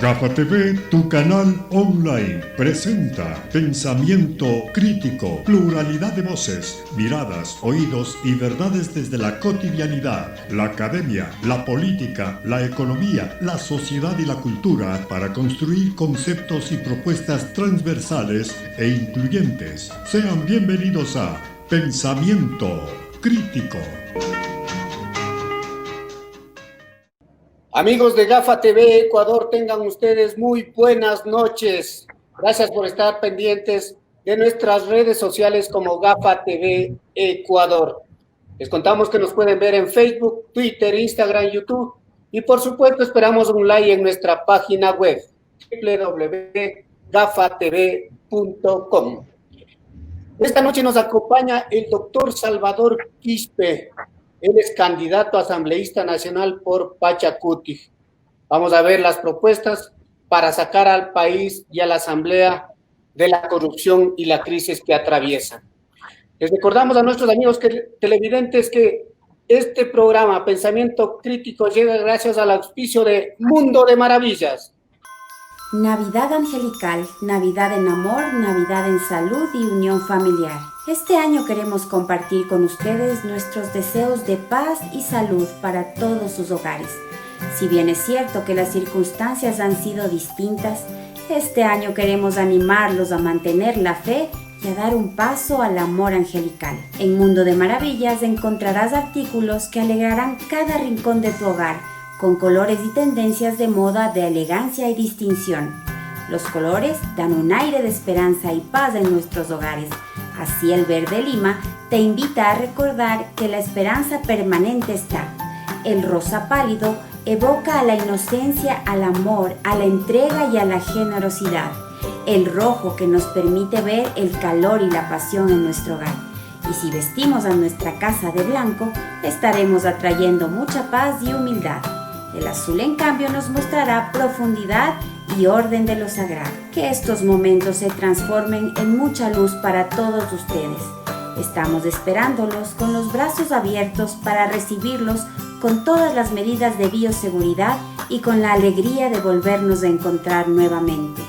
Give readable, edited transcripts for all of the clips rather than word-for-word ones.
GAFA TV, tu canal online, presenta pensamiento crítico, pluralidad de voces, miradas, oídos y verdades desde la cotidianidad, la academia, la política, la economía, la sociedad y la cultura para construir conceptos y propuestas transversales e incluyentes. Sean bienvenidos a Pensamiento Crítico. Amigos de GAFA TV Ecuador, tengan ustedes muy buenas noches. Gracias por estar pendientes de nuestras redes sociales como GAFA TV Ecuador. Les contamos que nos pueden ver en Facebook, Twitter, Instagram, YouTube y por supuesto esperamos un like en nuestra página web www.gafatv.com. Esta noche nos acompaña el doctor Salvador Quispe. Él es candidato a asambleísta nacional por Pachacuti. Vamos a ver las propuestas para sacar al país y a la asamblea de la corrupción y la crisis que atraviesan. Les recordamos a nuestros amigos televidentes que este programa Pensamiento Crítico llega gracias al auspicio de Mundo de Maravillas. Navidad angelical, Navidad en amor, Navidad en salud y unión familiar. Este año queremos compartir con ustedes nuestros deseos de paz y salud para todos sus hogares. Si bien es cierto que las circunstancias han sido distintas, este año queremos animarlos a mantener la fe y a dar un paso al amor angelical. En Mundo de Maravillas encontrarás artículos que alegrarán cada rincón de tu hogar, con colores y tendencias de moda de elegancia y distinción. Los colores dan un aire de esperanza y paz en nuestros hogares. Así el Verde Lima te invita a recordar que la esperanza permanente está. El rosa pálido evoca a la inocencia, al amor, a la entrega y a la generosidad. El rojo que nos permite ver el calor y la pasión en nuestro hogar. Y si vestimos a nuestra casa de blanco, estaremos atrayendo mucha paz y humildad. El azul, en cambio, nos mostrará profundidad y orden de lo sagrado. Que estos momentos se transformen en mucha luz para todos ustedes. Estamos esperándolos con los brazos abiertos para recibirlos con todas las medidas de bioseguridad y con la alegría de volvernos a encontrar nuevamente.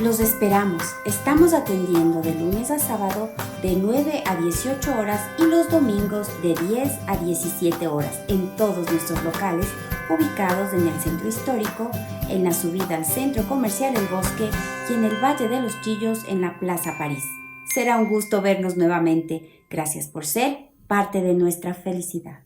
Los esperamos. Estamos atendiendo de lunes a sábado de 9 a 18 horas y los domingos de 10 a 17 horas en todos nuestros locales ubicados en el centro histórico, en la subida al centro comercial El Bosque y en el Valle de los Chillos en la Plaza París. Será un gusto vernos nuevamente. Gracias por ser parte de nuestra felicidad.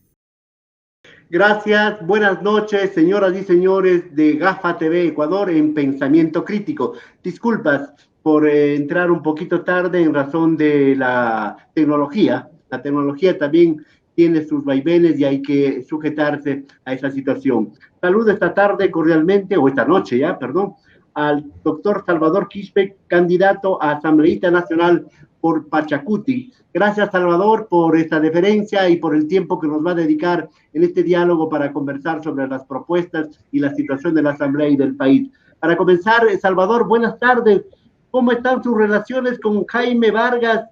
Gracias, buenas noches, señoras y señores de GAFA TV Ecuador en Pensamiento Crítico. Disculpas por entrar un poquito tarde en razón de la tecnología. La tecnología también tiene sus vaivenes y hay que sujetarse a esa situación. Saludo esta tarde cordialmente, o esta noche ya, perdón, al doctor Salvador Quispe, candidato a asambleísta nacional por Pachacuti. Gracias, Salvador, por esta deferencia y por el tiempo que nos va a dedicar en este diálogo para conversar sobre las propuestas y la situación de la asamblea y del país. Para comenzar, Salvador, buenas tardes. ¿Cómo están sus relaciones con Jaime Vargas,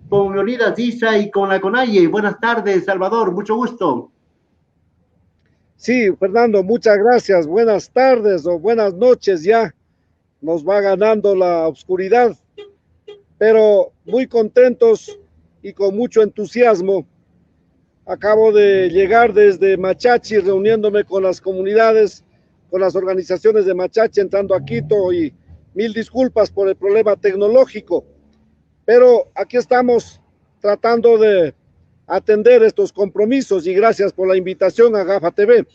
con Leonidas Issa y con la CONAIE? Buenas tardes, Salvador, mucho gusto. Sí, Fernando, muchas gracias. Buenas tardes o buenas noches ya. Nos va ganando la oscuridad, pero muy contentos y con mucho entusiasmo. Acabo de llegar desde Machachi, reuniéndome con las comunidades, con las organizaciones de Machachi, entrando a Quito, y mil disculpas por el problema tecnológico. Pero aquí estamos tratando de atender estos compromisos y gracias por la invitación a GAFA TV.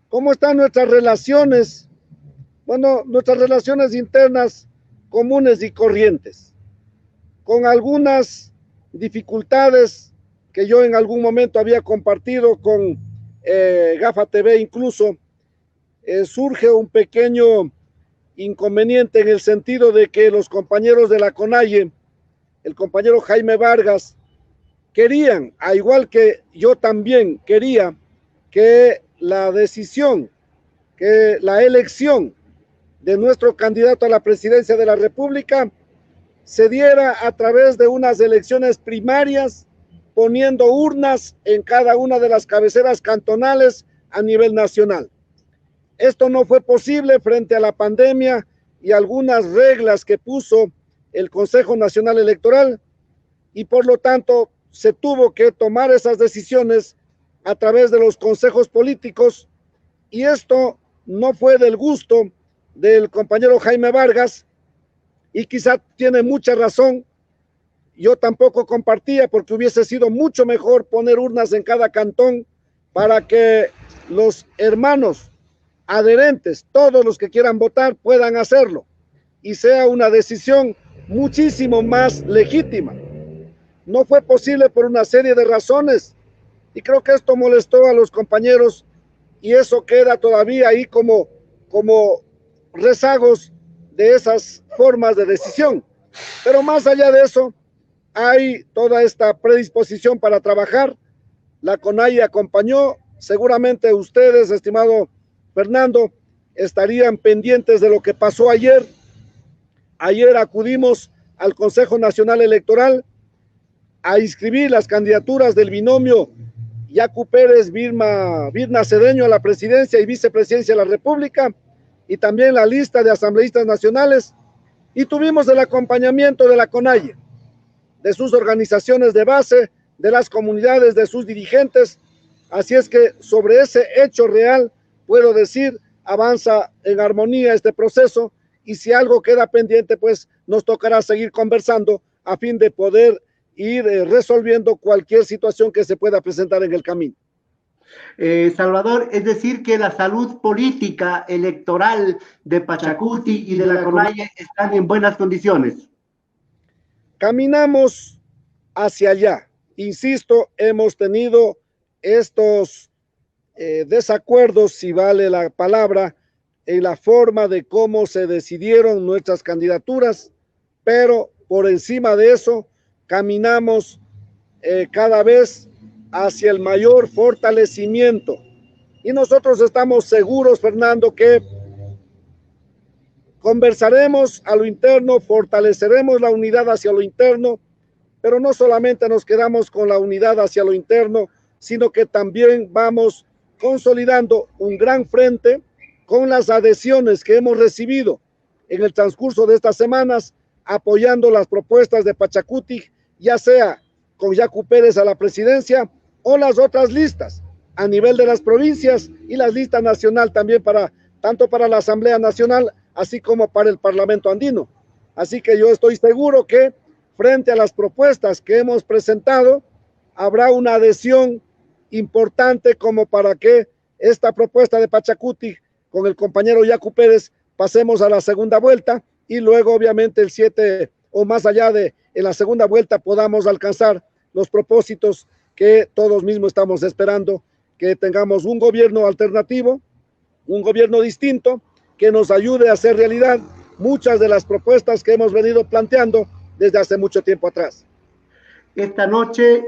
¿Cómo están nuestras relaciones? Bueno, nuestras relaciones internas comunes y corrientes, con algunas dificultades que yo en algún momento había compartido con GAFA TV incluso. Surge un pequeño inconveniente en el sentido de que los compañeros de la CONAIE, el compañero Jaime Vargas, querían, a igual que yo también quería, que la decisión, que la elección de nuestro candidato a la presidencia de la República se diera a través de unas elecciones primarias, poniendo urnas en cada una de las cabeceras cantonales a nivel nacional. Esto no fue posible frente a la pandemia y algunas reglas que puso el Consejo Nacional Electoral, y por lo tanto se tuvo que tomar esas decisiones a través de los consejos políticos, y esto no fue del gusto del compañero Jaime Vargas, y quizá tiene mucha razón. Yo tampoco compartía, porque hubiese sido mucho mejor poner urnas en cada cantón para que los hermanos adherentes, todos los que quieran votar, puedan hacerlo y sea una decisión muchísimo más legítima. No fue posible por una serie de razones, y creo que esto molestó a los compañeros, y eso queda todavía ahí como rezagos de esas formas de decisión. Pero más allá de eso, hay toda esta predisposición para trabajar. La CONAIE acompañó. Seguramente ustedes, estimado Fernando, estarían pendientes de lo que pasó ayer. Ayer acudimos al Consejo Nacional Electoral a inscribir las candidaturas del binomio Yacu Pérez Virna Cedeño a la presidencia y vicepresidencia de la República, y también la lista de asambleístas nacionales, y tuvimos el acompañamiento de la CONAIE, de sus organizaciones de base, de las comunidades, de sus dirigentes. Así es que sobre ese hecho real puedo decir, avanza en armonía este proceso, y si algo queda pendiente, pues nos tocará seguir conversando a fin de poder ir resolviendo cualquier situación que se pueda presentar en el camino. Salvador, es decir que la salud política electoral de Pachacuti y de la CONAIE están en buenas condiciones. Caminamos hacia allá. Insisto, hemos tenido estos desacuerdos, si vale la palabra, en la forma de cómo se decidieron nuestras candidaturas, pero por encima de eso caminamos cada vez hacia el mayor fortalecimiento, y nosotros estamos seguros, Fernando, que conversaremos a lo interno, fortaleceremos la unidad hacia lo interno, pero no solamente nos quedamos con la unidad hacia lo interno, sino que también vamos consolidando un gran frente con las adhesiones que hemos recibido en el transcurso de estas semanas, apoyando las propuestas de Pachacuti, ya sea con Yacu Pérez a la presidencia o las otras listas a nivel de las provincias, y la lista nacional también, tanto para la Asamblea Nacional así como para el Parlamento Andino. Así que yo estoy seguro que frente a las propuestas que hemos presentado habrá una adhesión importante como para que esta propuesta de Pachacuti con el compañero Yacu Pérez pasemos a la segunda vuelta, y luego obviamente el 7 o más allá de en la segunda vuelta podamos alcanzar los propósitos que todos mismos estamos esperando, que tengamos un gobierno alternativo, un gobierno distinto, que nos ayude a hacer realidad muchas de las propuestas que hemos venido planteando desde hace mucho tiempo atrás. Esta noche,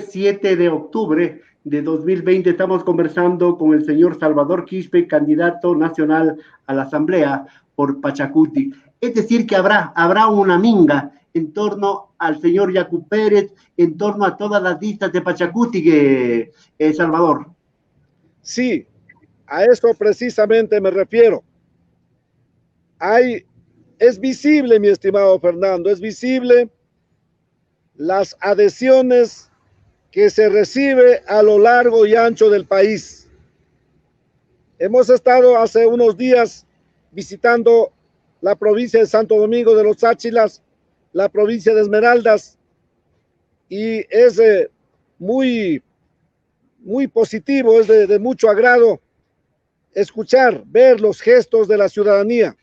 7 de octubre de 2020, estamos conversando con el señor Salvador Quispe, candidato nacional a la Asamblea por Pachacuti. Es decir, que habrá una minga en torno al señor Yacu Pérez, en torno a todas las listas de Pachacuti, Salvador. Sí, a eso precisamente me refiero. Es visible, mi estimado Fernando, es visible las adhesiones que se recibe a lo largo y ancho del país. Hemos estado hace unos días visitando la provincia de Santo Domingo de los Áchilas, la provincia de Esmeraldas, y es muy positivo, es de mucho agrado escuchar, ver los gestos de la ciudadanía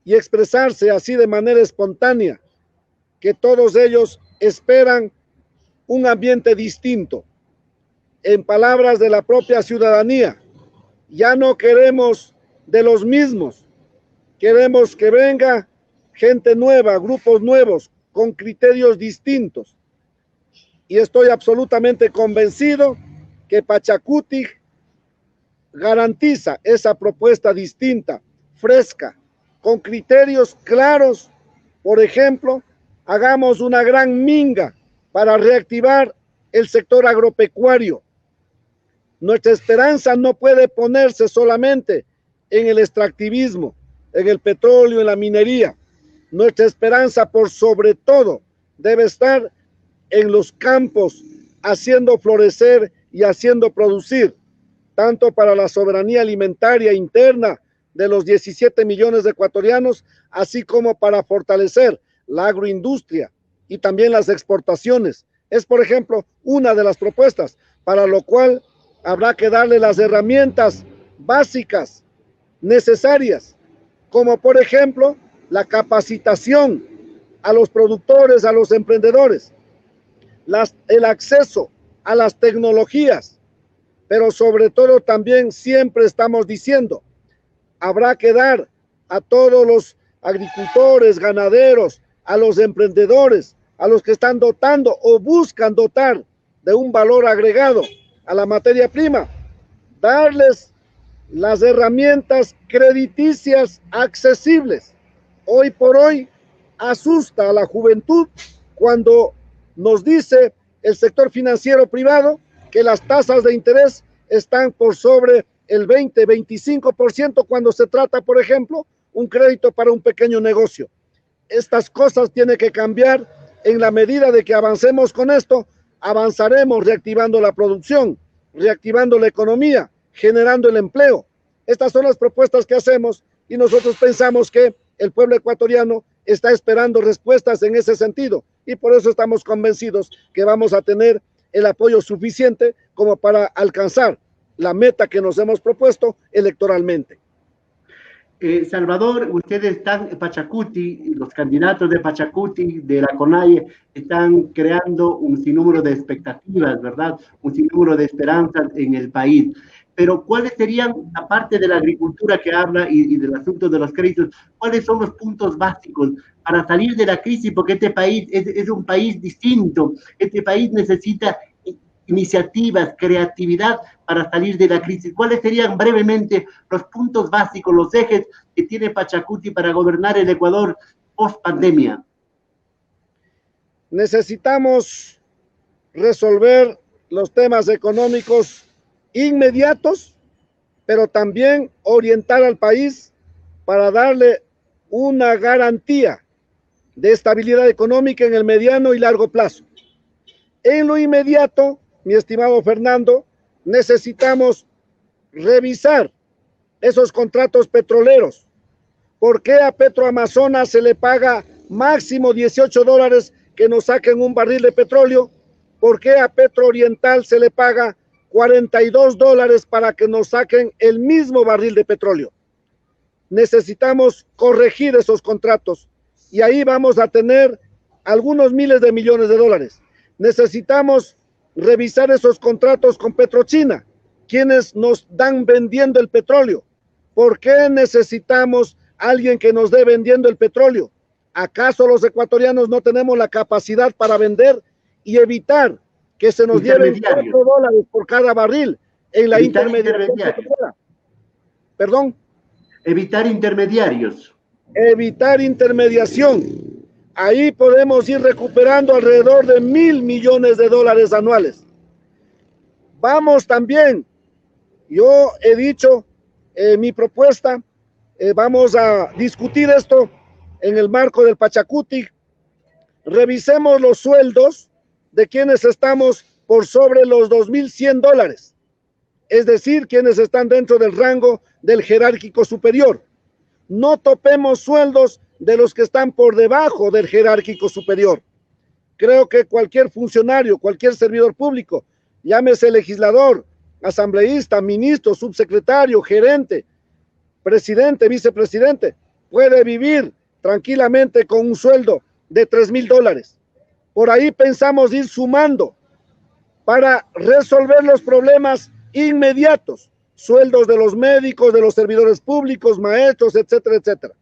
y expresarse así de manera espontánea, que todos ellos esperan un ambiente distinto. En palabras de la propia ciudadanía, ya no queremos de los mismos, queremos que venga gente nueva, grupos nuevos, con criterios distintos. Y estoy absolutamente convencido que Pachacuti garantiza esa propuesta distinta, fresca, con criterios claros. Por ejemplo, hagamos una gran minga para reactivar el sector agropecuario. Nuestra esperanza no puede ponerse solamente en el extractivismo, en el petróleo, en la minería. Nuestra esperanza, por sobre todo, debe estar en los campos, haciendo florecer y haciendo producir, tanto para la soberanía alimentaria interna de los 17 millones de ecuatorianos, así como para fortalecer la agroindustria y también las exportaciones. Es, por ejemplo, una de las propuestas, para lo cual habrá que darle las herramientas básicas necesarias, como por ejemplo la capacitación a los productores, a los emprendedores, el acceso a las tecnologías, pero sobre todo también siempre estamos diciendo, habrá que dar a todos los agricultores, ganaderos, a los emprendedores, a los que están dotando o buscan dotar de un valor agregado a la materia prima, darles las herramientas crediticias accesibles. Hoy por hoy asusta a la juventud cuando nos dice el sector financiero privado que las tasas de interés están por sobre el 20-25% cuando se trata, por ejemplo, un crédito para un pequeño negocio. Estas cosas tienen que cambiar. En la medida de que avancemos con esto, avanzaremos reactivando la producción, reactivando la economía, generando el empleo. Estas son las propuestas que hacemos y nosotros pensamos que el pueblo ecuatoriano está esperando respuestas en ese sentido y por eso estamos convencidos que vamos a tener el apoyo suficiente como para alcanzar la meta que nos hemos propuesto electoralmente. Salvador, ustedes están en Pachacuti, los candidatos de Pachacuti, de la CONAIE, están creando un sinnúmero de expectativas, ¿verdad? Un sinnúmero de esperanzas en el país. Pero ¿cuáles serían, aparte de la agricultura que habla y del asunto de los créditos, cuáles son los puntos básicos para salir de la crisis? Porque este país es un país distinto, este país necesita iniciativas, creatividad para salir de la crisis. ¿Cuáles serían brevemente los puntos básicos, los ejes que tiene Pachacuti para gobernar el Ecuador post pandemia? Necesitamos resolver los temas económicos inmediatos, pero también orientar al país para darle una garantía de estabilidad económica en el mediano y largo plazo. En lo inmediato, mi estimado Fernando, necesitamos revisar esos contratos petroleros. ¿Por qué a Petroamazonas se le paga máximo $18 que nos saquen un barril de petróleo? ¿Por qué a Petrooriental se le paga $42 para que nos saquen el mismo barril de petróleo? Necesitamos corregir esos contratos y ahí vamos a tener algunos miles de millones de dólares. Necesitamos revisar esos contratos con Petrochina, quienes nos dan vendiendo el petróleo. ¿Por qué necesitamos alguien que nos dé vendiendo el petróleo? ¿Acaso los ecuatorianos no tenemos la capacidad para vender y evitar que se nos lleven $4 por cada barril en la intermediación? ¿Perdón? Evitar intermediarios. Evitar intermediación. Ahí podemos ir recuperando alrededor de $1.000 millones anuales. Vamos también, yo he dicho mi propuesta, vamos a discutir esto en el marco del Pachacuti. Revisemos los sueldos de quienes estamos por sobre los $2.100, es decir, quienes están dentro del rango del jerárquico superior. No topemos sueldos de los que están por debajo del jerárquico superior. Creo que cualquier funcionario, cualquier servidor público, llámese legislador, asambleísta, ministro, subsecretario, gerente, presidente, vicepresidente, puede vivir tranquilamente con un sueldo de $3.000. Por ahí pensamos ir sumando para resolver los problemas inmediatos, sueldos de los médicos, de los servidores públicos, maestros, etcétera, etcétera.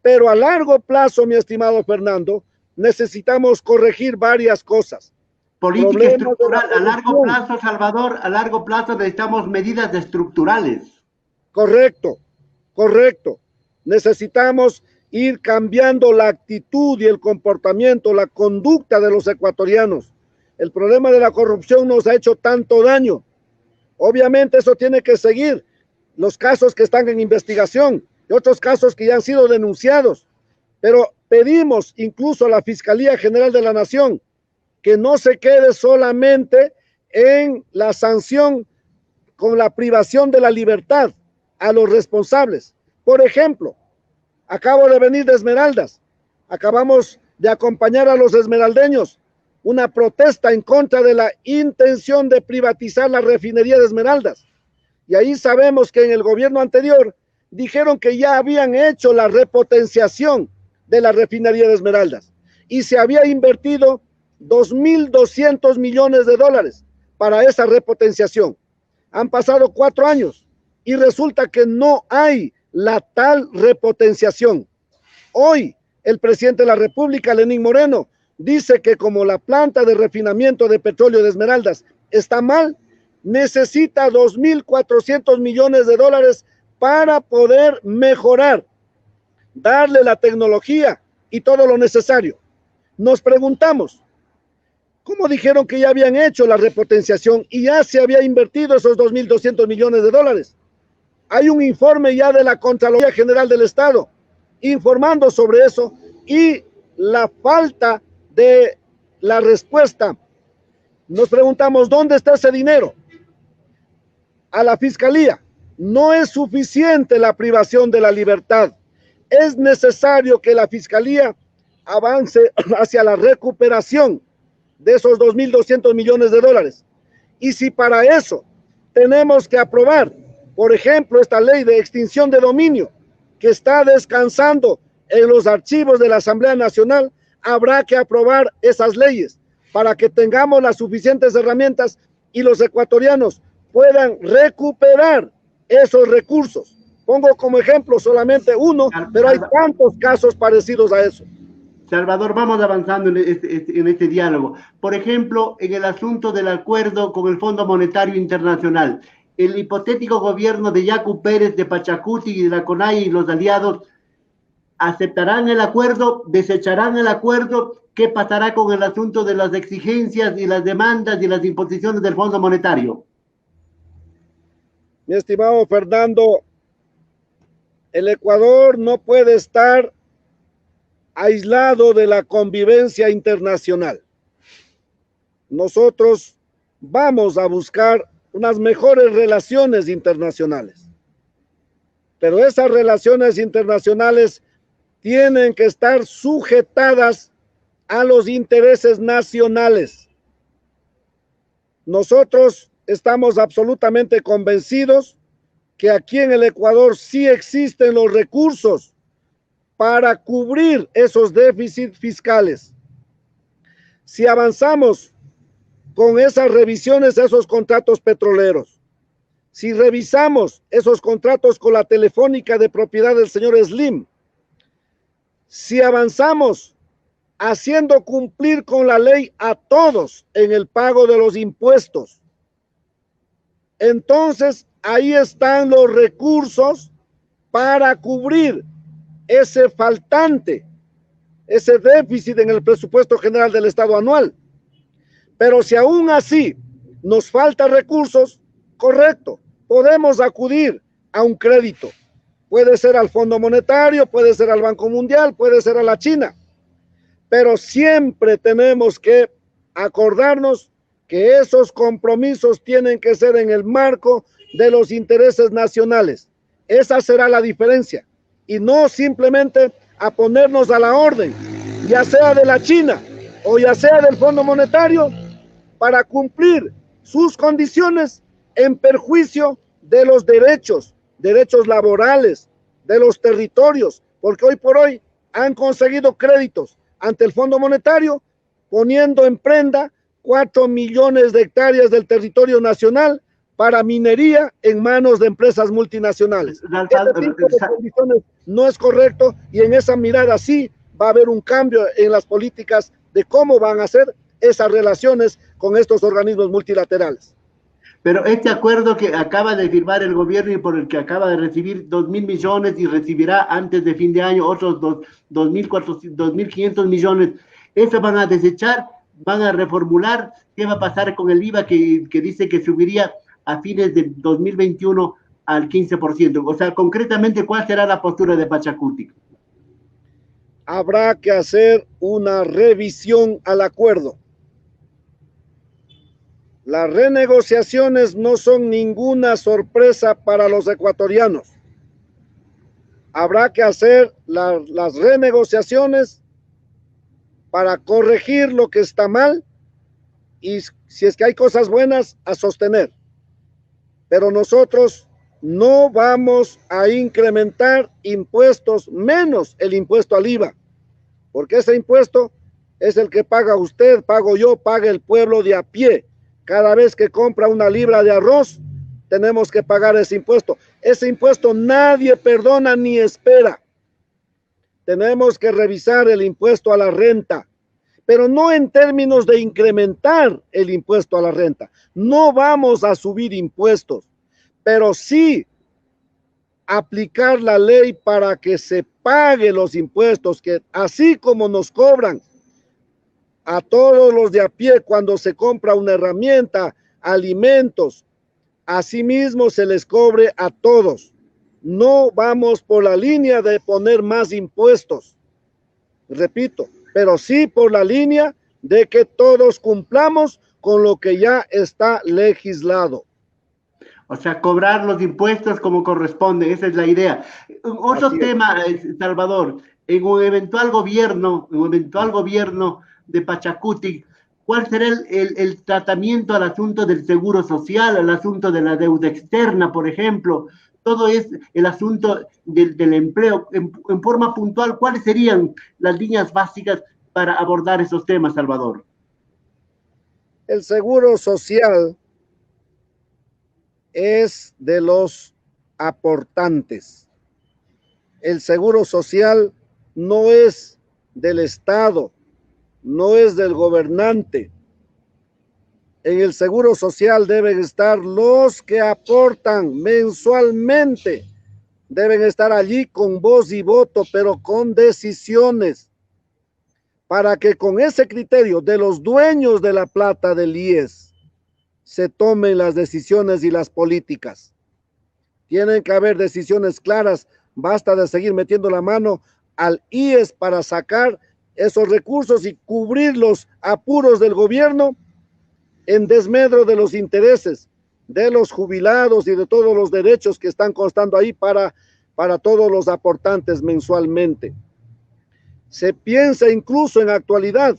Pero a largo plazo, mi estimado Fernando, necesitamos corregir varias cosas. Política estructural, a largo plazo, Salvador, a largo plazo necesitamos medidas estructurales. Correcto, correcto. Necesitamos ir cambiando la actitud y el comportamiento, la conducta de los ecuatorianos. El problema de la corrupción nos ha hecho tanto daño. Obviamente eso tiene que seguir los casos que están en investigación y otros casos que ya han sido denunciados, pero pedimos incluso a la Fiscalía General de la Nación que no se quede solamente en la sanción con la privación de la libertad a los responsables. Por ejemplo, acabo de venir de Esmeraldas, acabamos de acompañar a los esmeraldeños, una protesta en contra de la intención de privatizar la refinería de Esmeraldas. Y ahí sabemos que en el gobierno anterior dijeron que ya habían hecho la repotenciación de la refinería de Esmeraldas y se había invertido 2.200 millones de dólares para esa repotenciación. Han pasado 4 años y resulta que no hay la tal repotenciación. Hoy el presidente de la República, Lenín Moreno, dice que como la planta de refinamiento de petróleo de Esmeraldas está mal, necesita 2.400 millones de dólares para poder mejorar, darle la tecnología y todo lo necesario. Nos preguntamos, ¿cómo dijeron que ya habían hecho la repotenciación y ya se había invertido esos 2.200 millones de dólares? Hay un informe ya de la Contraloría General del Estado informando sobre eso y la falta de la respuesta. Nos preguntamos, ¿dónde está ese dinero? A la Fiscalía. No es suficiente la privación de la libertad. Es necesario que la Fiscalía avance hacia la recuperación de esos 2.200 millones de dólares. Y si para eso tenemos que aprobar, por ejemplo, esta ley de extinción de dominio que está descansando en los archivos de la Asamblea Nacional, habrá que aprobar esas leyes para que tengamos las suficientes herramientas y los ecuatorianos puedan recuperar esos recursos. Pongo como ejemplo solamente uno, pero hay tantos casos parecidos a eso. Salvador, vamos avanzando en este diálogo. Por ejemplo, en el asunto del acuerdo con el Fondo Monetario Internacional, el hipotético gobierno de Yacu Pérez, de Pachacuti y de la CONAI y los aliados, ¿aceptarán el acuerdo? ¿Desecharán el acuerdo? ¿Qué pasará con el asunto de las exigencias y las demandas y las imposiciones del Fondo Monetario? Mi estimado Fernando, el Ecuador no puede estar aislado de la convivencia internacional. Nosotros vamos a buscar unas mejores relaciones internacionales, pero esas relaciones internacionales tienen que estar sujetadas a los intereses nacionales. Nosotros estamos absolutamente convencidos que aquí en el Ecuador sí existen los recursos para cubrir esos déficits fiscales. Si avanzamos con esas revisiones, esos contratos petroleros, si revisamos esos contratos con la Telefónica de propiedad del señor Slim, si avanzamos haciendo cumplir con la ley a todos en el pago de los impuestos, entonces ahí están los recursos para cubrir ese faltante, ese déficit en el presupuesto general del Estado anual. Pero si aún así nos faltan recursos, correcto, podemos acudir a un crédito. Puede ser al Fondo Monetario, puede ser al Banco Mundial, puede ser a la China. Pero siempre tenemos que acordarnos que esos compromisos tienen que ser en el marco de los intereses nacionales. Esa será la diferencia. Y no simplemente a ponernos a la orden, ya sea de la China o ya sea del Fondo Monetario, para cumplir sus condiciones en perjuicio de los derechos laborales, de los territorios, porque hoy por hoy han conseguido créditos ante el Fondo Monetario, poniendo en prenda 4 millones de hectáreas del territorio nacional para minería en manos de empresas multinacionales. Este tipo de condiciones no es correcto y en esa mirada sí va a haber un cambio en las políticas de cómo van a ser esas relaciones con estos organismos multilaterales. Pero este acuerdo que acaba de firmar el gobierno y por el que acaba de recibir 2.000 millones y recibirá antes de fin de año otros 2.500 millones, ¿eso van a desechar? ¿Van a reformular? ¿Qué va a pasar con el IVA que dice que subiría a fines de 2021 al 15%. O sea, concretamente, ¿cuál será la postura de Pachacutic? Habrá que hacer una revisión al acuerdo. Las renegociaciones no son ninguna sorpresa para los ecuatorianos. Habrá que hacer las renegociaciones para corregir lo que está mal y si es que hay cosas buenas, a sostener. Pero nosotros no vamos a incrementar impuestos, menos el impuesto al IVA, porque ese impuesto es el que paga usted, pago yo, paga el pueblo de a pie. Cada vez que compra una libra de arroz, tenemos que pagar ese impuesto. Ese impuesto nadie perdona ni espera. Tenemos que revisar el impuesto a la renta, pero no en términos de incrementar el impuesto a la renta. No vamos a subir impuestos, pero sí aplicar la ley para que se pague los impuestos, que así como nos cobran a todos los de a pie cuando se compra una herramienta, alimentos, asimismo se les cobre a todos. No vamos por la línea de poner más impuestos, repito, pero sí por la línea de que todos cumplamos con lo que ya está legislado. O sea, cobrar los impuestos como corresponde, esa es la idea. Otro tema, Salvador, en un eventual gobierno de Pachacutic, ¿cuál será el tratamiento al asunto del seguro social, al asunto de la deuda externa, por ejemplo? Todo es el asunto del empleo. En forma puntual, ¿cuáles serían las líneas básicas para abordar esos temas, Salvador? El seguro social es de los aportantes. El seguro social no es del Estado, no es del gobernante. En el seguro social deben estar los que aportan mensualmente. Deben estar allí con voz y voto, pero con decisiones, para que con ese criterio de los dueños de la plata del IES se tomen las decisiones y las políticas. Tienen que haber decisiones claras. Basta de seguir metiendo la mano al IES para sacar esos recursos y cubrir los apuros del gobierno en desmedro de los intereses de los jubilados y de todos los derechos que están constando ahí para todos los aportantes mensualmente. Se piensa incluso en actualidad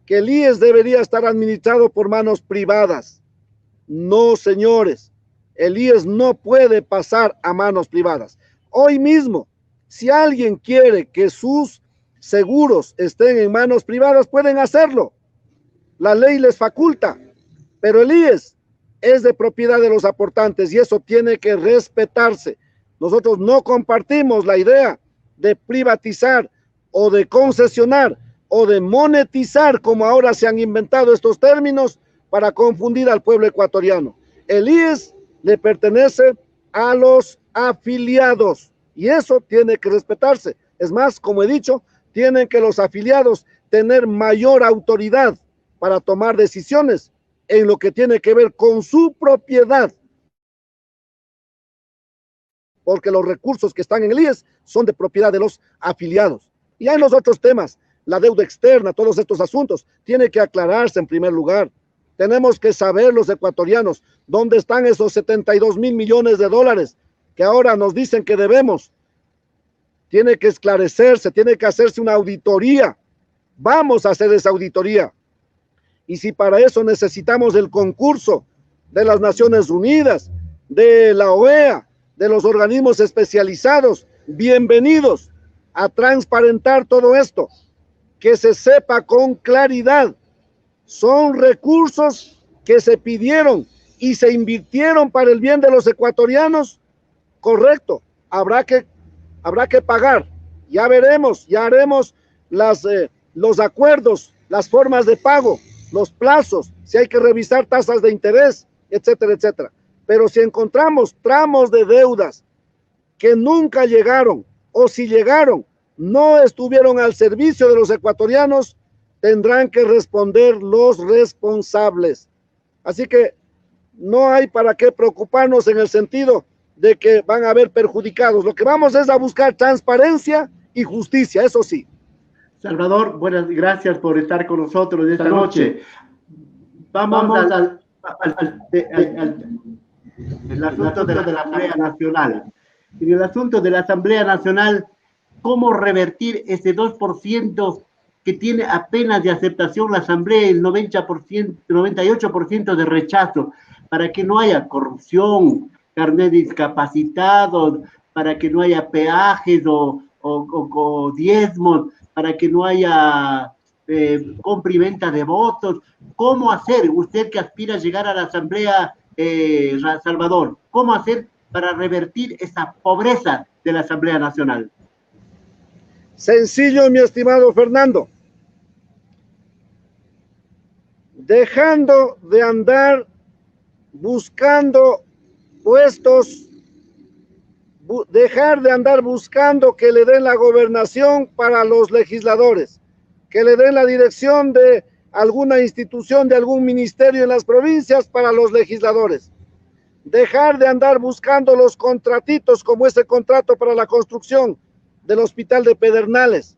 que el IES debería estar administrado por manos privadas. No, señores, el IES no puede pasar a manos privadas. Hoy mismo, si alguien quiere que sus seguros estén en manos privadas, pueden hacerlo. La ley les faculta, pero el IES es de propiedad de los aportantes y eso tiene que respetarse. Nosotros no compartimos la idea de privatizar o de concesionar o de monetizar, como ahora se han inventado estos términos para confundir al pueblo ecuatoriano. El IES le pertenece a los afiliados y eso tiene que respetarse. Es más, como he dicho, tienen que los afiliados tener mayor autoridad para tomar decisiones en lo que tiene que ver con su propiedad, porque los recursos que están en el IES son de propiedad de los afiliados. Y hay los otros temas, la deuda externa, todos estos asuntos, tiene que aclararse en primer lugar. Tenemos que saber los ecuatorianos dónde están esos 72,000 millones de dólares que ahora nos dicen que debemos. Tiene que esclarecerse, tiene que hacerse una auditoría. Vamos a hacer esa auditoría. Y si para eso necesitamos el concurso de las Naciones Unidas, de la OEA, de los organismos especializados, bienvenidos a transparentar todo esto, que se sepa con claridad. Son recursos que se pidieron y se invirtieron para el bien de los ecuatorianos, correcto, habrá que pagar, ya veremos, ya haremos los acuerdos, las formas de pago, los plazos, si hay que revisar tasas de interés, etcétera, etcétera. Pero si encontramos tramos de deudas que nunca llegaron, o si llegaron, no estuvieron al servicio de los ecuatorianos, tendrán que responder los responsables. Así que no hay para qué preocuparnos en el sentido de que van a haber perjudicados. Lo que vamos es a buscar transparencia y justicia, eso sí. Salvador, buenas gracias por estar con nosotros esta noche. Vamos al asunto de la Asamblea Nacional. En el asunto de la Asamblea Nacional, ¿cómo revertir ese 2% que tiene apenas de aceptación la Asamblea y el 98% de rechazo, para que no haya corrupción, carnet de discapacitados, para que no haya peajes o diezmos, para que no haya compra y venta de votos? ¿Cómo hacer, usted que aspira a llegar a la Asamblea, Salvador, cómo hacer para revertir esa pobreza de la Asamblea Nacional? Sencillo, mi estimado Fernando. Dejando de andar buscando puestos, dejar de andar buscando que le den la gobernación para los legisladores, que le den la dirección de alguna institución, de algún ministerio en las provincias para los legisladores. Dejar de andar buscando los contratitos como ese contrato para la construcción del hospital de Pedernales.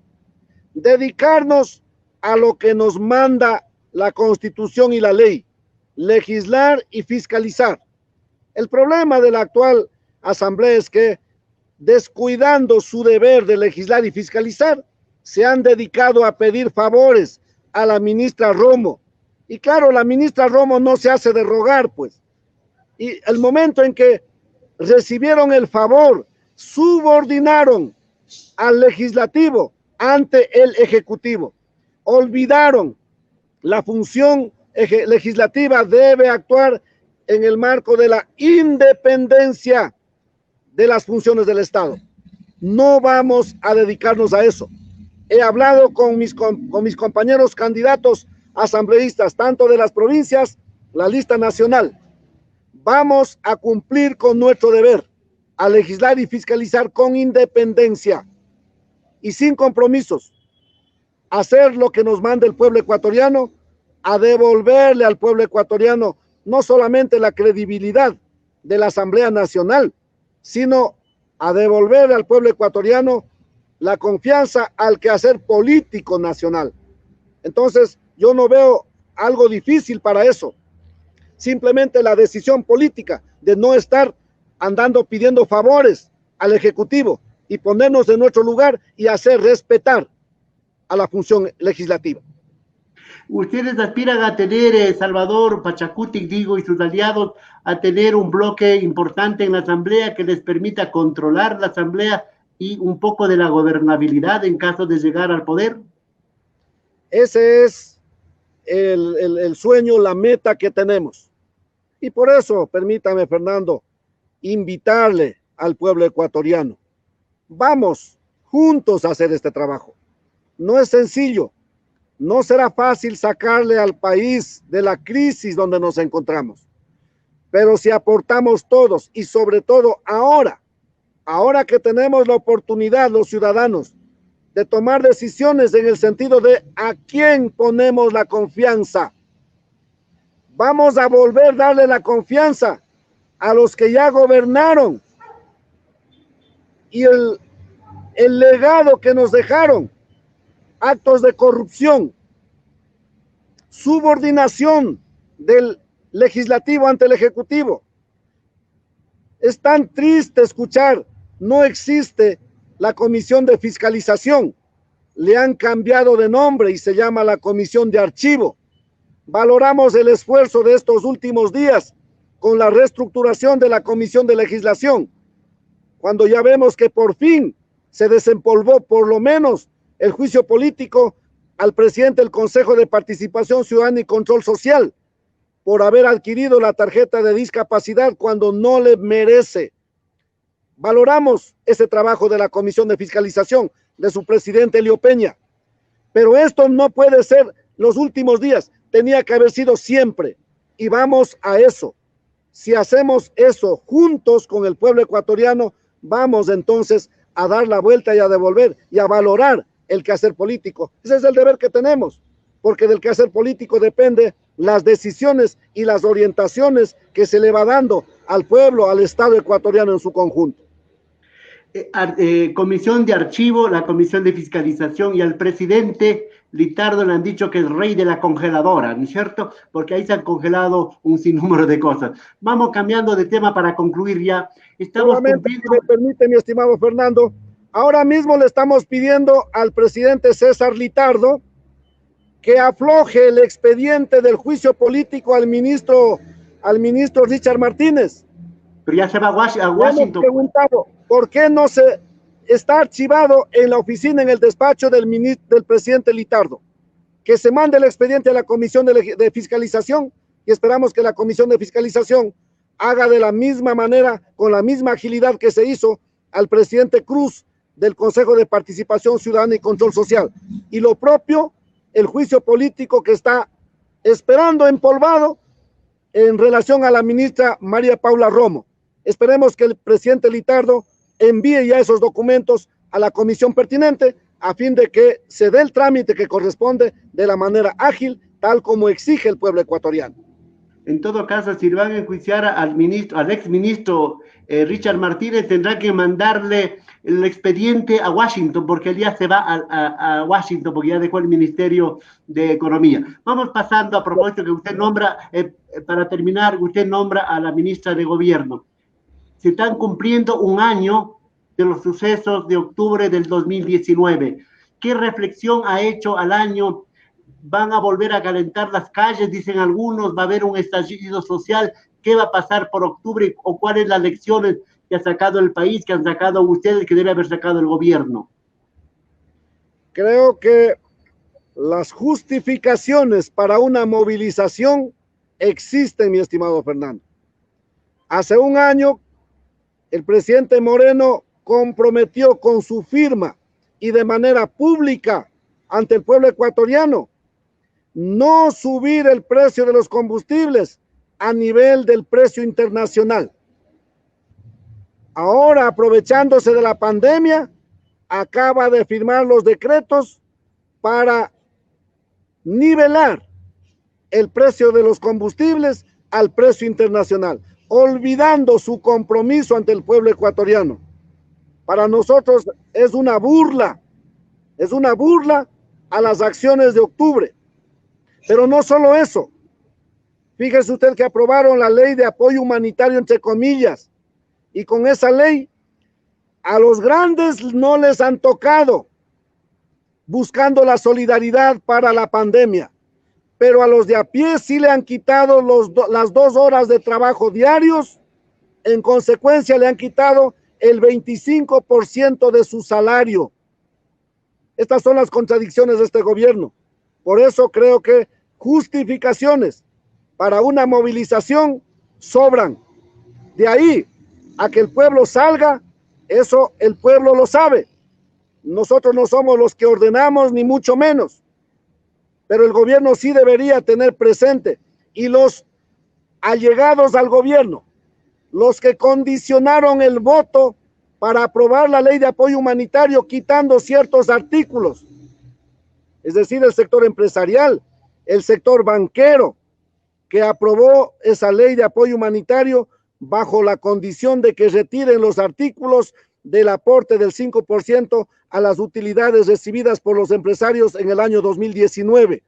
Dedicarnos a lo que nos manda la Constitución y la ley, legislar y fiscalizar. El problema de la actual Asamblea es que, descuidando su deber de legislar y fiscalizar, se han dedicado a pedir favores a la ministra Romo. Y claro, la ministra Romo no se hace de rogar, pues. Y el momento en que recibieron el favor, subordinaron al legislativo ante el ejecutivo. Olvidaron la función legislativa debe actuar en el marco de la independencia de las funciones del Estado. No vamos a dedicarnos a eso. He hablado con mis compañeros candidatos asambleístas, tanto de las provincias, la lista nacional. Vamos a cumplir con nuestro deber, a legislar y fiscalizar con independencia y sin compromisos. Hacer lo que nos manda el pueblo ecuatoriano, a devolverle al pueblo ecuatoriano no solamente la credibilidad de la Asamblea Nacional, sino a devolverle al pueblo ecuatoriano la confianza al quehacer político nacional. Entonces, yo no veo algo difícil para eso. Simplemente la decisión política de no estar andando pidiendo favores al Ejecutivo y ponernos en nuestro lugar y hacer respetar a la función legislativa. Ustedes aspiran a tener, Salvador, Pachacutic, digo, y sus aliados, a tener un bloque importante en la Asamblea que les permita controlar la Asamblea y un poco de la gobernabilidad en caso de llegar al poder. Ese es el sueño, la meta que tenemos. Y por eso, permítame, Fernando, invitarle al pueblo ecuatoriano. Vamos juntos a hacer este trabajo. No es sencillo, no será fácil sacarle al país de la crisis donde nos encontramos. Pero si aportamos todos y sobre todo ahora que tenemos la oportunidad los ciudadanos de tomar decisiones en el sentido de a quién ponemos la confianza, vamos a volver a darle la confianza a los que ya gobernaron y el legado que nos dejaron. Actos de corrupción, subordinación del legislativo ante el ejecutivo. Es tan triste escuchar, no existe la comisión de fiscalización, le han cambiado de nombre y se llama la comisión de archivo. Valoramos el esfuerzo de estos últimos días con la reestructuración de la comisión de legislación, cuando ya vemos que por fin se desempolvó por lo menos el juicio político al presidente del Consejo de Participación Ciudadana y Control Social por haber adquirido la tarjeta de discapacidad cuando no le merece. Valoramos ese trabajo de la Comisión de Fiscalización de su presidente Elio Peña, pero esto no puede ser los últimos días, tenía que haber sido siempre y vamos a eso. Si hacemos eso juntos con el pueblo ecuatoriano, vamos entonces a dar la vuelta y a devolver y a valorar el quehacer político. Ese es el deber que tenemos, porque del quehacer político depende las decisiones y las orientaciones que se le va dando al pueblo, al Estado ecuatoriano en su conjunto. Comisión de archivo, la comisión de fiscalización y al presidente Litardo le han dicho que es rey de la congeladora, ¿no es cierto? Porque ahí se han congelado un sinnúmero de cosas. Vamos cambiando de tema para concluir ya. Solamente, si me permite, mi estimado Fernando, ahora mismo le estamos pidiendo al presidente César Litardo que afloje el expediente del juicio político al ministro Richard Martínez. Pero ya se va a Washington. Hemos preguntado por qué no se está archivado en la oficina, en el despacho del presidente Litardo. Que se mande el expediente a la comisión de fiscalización y esperamos que la comisión de fiscalización haga de la misma manera, con la misma agilidad que se hizo al presidente Cruz del Consejo de Participación Ciudadana y Control Social. Y lo propio, el juicio político que está esperando empolvado en relación a la ministra María Paula Romo. Esperemos que el presidente Litardo envíe ya esos documentos a la comisión pertinente a fin de que se dé el trámite que corresponde de la manera ágil, tal como exige el pueblo ecuatoriano. En todo caso, si van a enjuiciar al exministro Richard Martínez, tendrá que mandarle el expediente a Washington, porque él ya se va a Washington, porque ya dejó el Ministerio de Economía. Vamos pasando a propósito que usted nombra, para terminar, usted nombra a la ministra de Gobierno. Se están cumpliendo un año de los sucesos de octubre del 2019. ¿Qué reflexión ha hecho al año? ¿Van a volver a calentar las calles? Dicen algunos, va a haber un estallido social. ¿Qué va a pasar por octubre? ¿O cuáles las lecciones que ha sacado el país, que han sacado ustedes, que debe haber sacado el gobierno? Creo que las justificaciones para una movilización existen, mi estimado Fernando. Hace un año, el presidente Moreno comprometió con su firma y de manera pública ante el pueblo ecuatoriano no subir el precio de los combustibles a nivel del precio internacional. Ahora, aprovechándose de la pandemia, acaba de firmar los decretos para nivelar el precio de los combustibles al precio internacional, olvidando su compromiso ante el pueblo ecuatoriano. Para nosotros es una burla a las acciones de octubre. Pero no solo eso. Fíjese usted que aprobaron la ley de apoyo humanitario, entre comillas, y con esa ley a los grandes no les han tocado, buscando la solidaridad para la pandemia, pero a los de a pie sí le han quitado las 2 horas de trabajo diarios, en consecuencia le han quitado el 25% de su salario. Estas son las contradicciones de este gobierno. Por eso creo que justificaciones para una movilización sobran. De ahí a que el pueblo salga, eso el pueblo lo sabe. Nosotros no somos los que ordenamos, ni mucho menos. Pero el gobierno sí debería tener presente, y los allegados al gobierno, los que condicionaron el voto para aprobar la ley de apoyo humanitario quitando ciertos artículos, es decir, el sector empresarial, el sector banquero, que aprobó esa ley de apoyo humanitario bajo la condición de que retiren los artículos del aporte del 5% a las utilidades recibidas por los empresarios en el año 2019.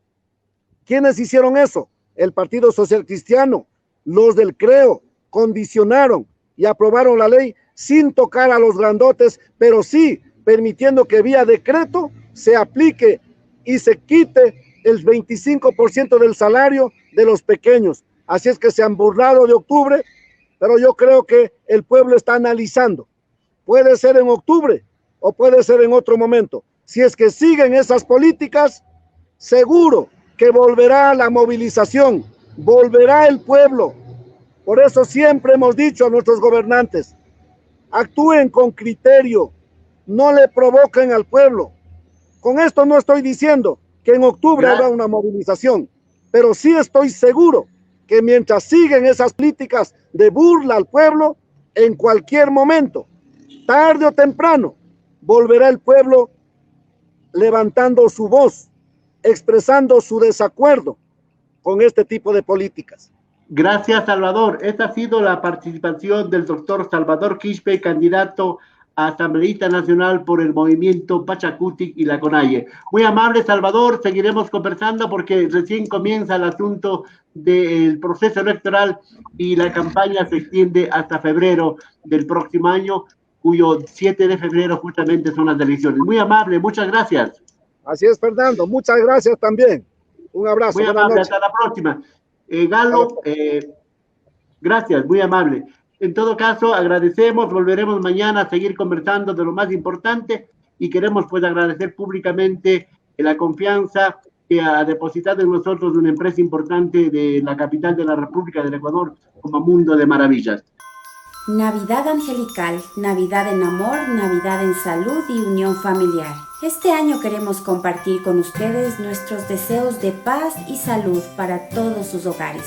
¿Quiénes hicieron eso? El Partido Social Cristiano, los del CREO, condicionaron y aprobaron la ley sin tocar a los grandotes, pero sí permitiendo que vía decreto se aplique y se quite el 25% del salario de los pequeños. Así es que se han burlado de octubre, pero yo creo que el pueblo está analizando. Puede ser en octubre o puede ser en otro momento. Si es que siguen esas políticas, seguro que volverá la movilización, volverá el pueblo. Por eso siempre hemos dicho a nuestros gobernantes, actúen con criterio, no le provoquen al pueblo. Con esto no estoy diciendo que en octubre habrá una movilización, pero sí estoy seguro que mientras siguen esas políticas de burla al pueblo, en cualquier momento, tarde o temprano, volverá el pueblo levantando su voz, expresando su desacuerdo con este tipo de políticas. Gracias, Salvador. Esta ha sido la participación del doctor Salvador Quispe, candidato a asambleísta nacional por el movimiento Pachakutik y la CONAIE. Muy amable, Salvador. Seguiremos conversando porque recién comienza el asunto del proceso electoral y la campaña se extiende hasta febrero del próximo año, cuyo 7 de febrero justamente son las elecciones. Muy amable, muchas gracias. Así es, Fernando. Muchas gracias también. Un abrazo. Muy amable, hasta la próxima. Galo, gracias, muy amable. En todo caso, agradecemos, volveremos mañana a seguir conversando de lo más importante y queremos pues agradecer públicamente la confianza que ha depositado en nosotros una empresa importante de la capital de la República del Ecuador como Mundo de Maravillas. Navidad angelical, Navidad en amor, Navidad en salud y unión familiar. Este año queremos compartir con ustedes nuestros deseos de paz y salud para todos sus hogares.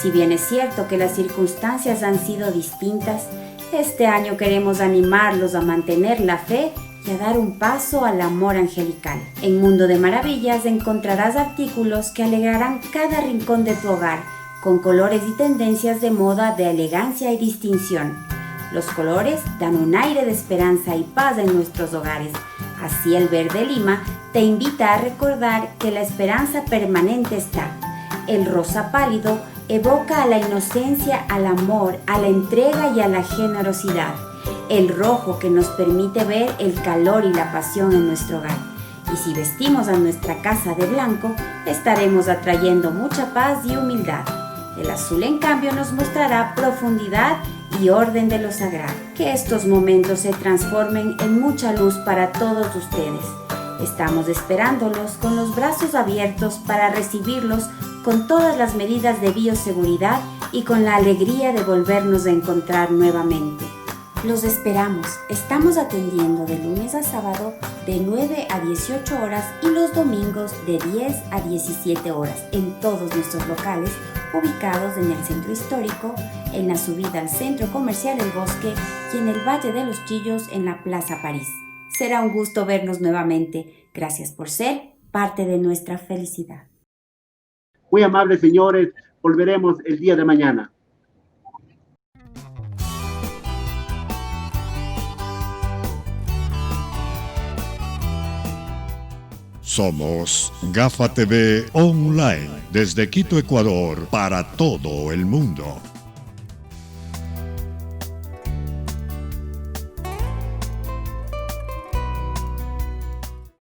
Si bien es cierto que las circunstancias han sido distintas, este año queremos animarlos a mantener la fe y a dar un paso al amor angelical. En Mundo de Maravillas encontrarás artículos que alegrarán cada rincón de tu hogar, con colores y tendencias de moda de elegancia y distinción. Los colores dan un aire de esperanza y paz en nuestros hogares. Así el verde lima te invita a recordar que la esperanza permanente está. El rosa pálido evoca a la inocencia, al amor, a la entrega y a la generosidad. El rojo que nos permite ver el calor y la pasión en nuestro hogar. Y si vestimos a nuestra casa de blanco, estaremos atrayendo mucha paz y humildad. El azul, en cambio, nos mostrará profundidad y orden de lo sagrado. Que estos momentos se transformen en mucha luz para todos ustedes. Estamos esperándolos con los brazos abiertos para recibirlos con todas las medidas de bioseguridad y con la alegría de volvernos a encontrar nuevamente. Los esperamos. Estamos atendiendo de lunes a sábado de 9 a 18 horas y los domingos de 10 a 17 horas en todos nuestros locales ubicados en el centro histórico, en la subida al centro comercial El Bosque y en el Valle de los Chillos en la Plaza París. Será un gusto vernos nuevamente. Gracias por ser parte de nuestra felicidad. Muy amables señores, volveremos el día de mañana. Somos Gafa TV Online, desde Quito, Ecuador, para todo el mundo.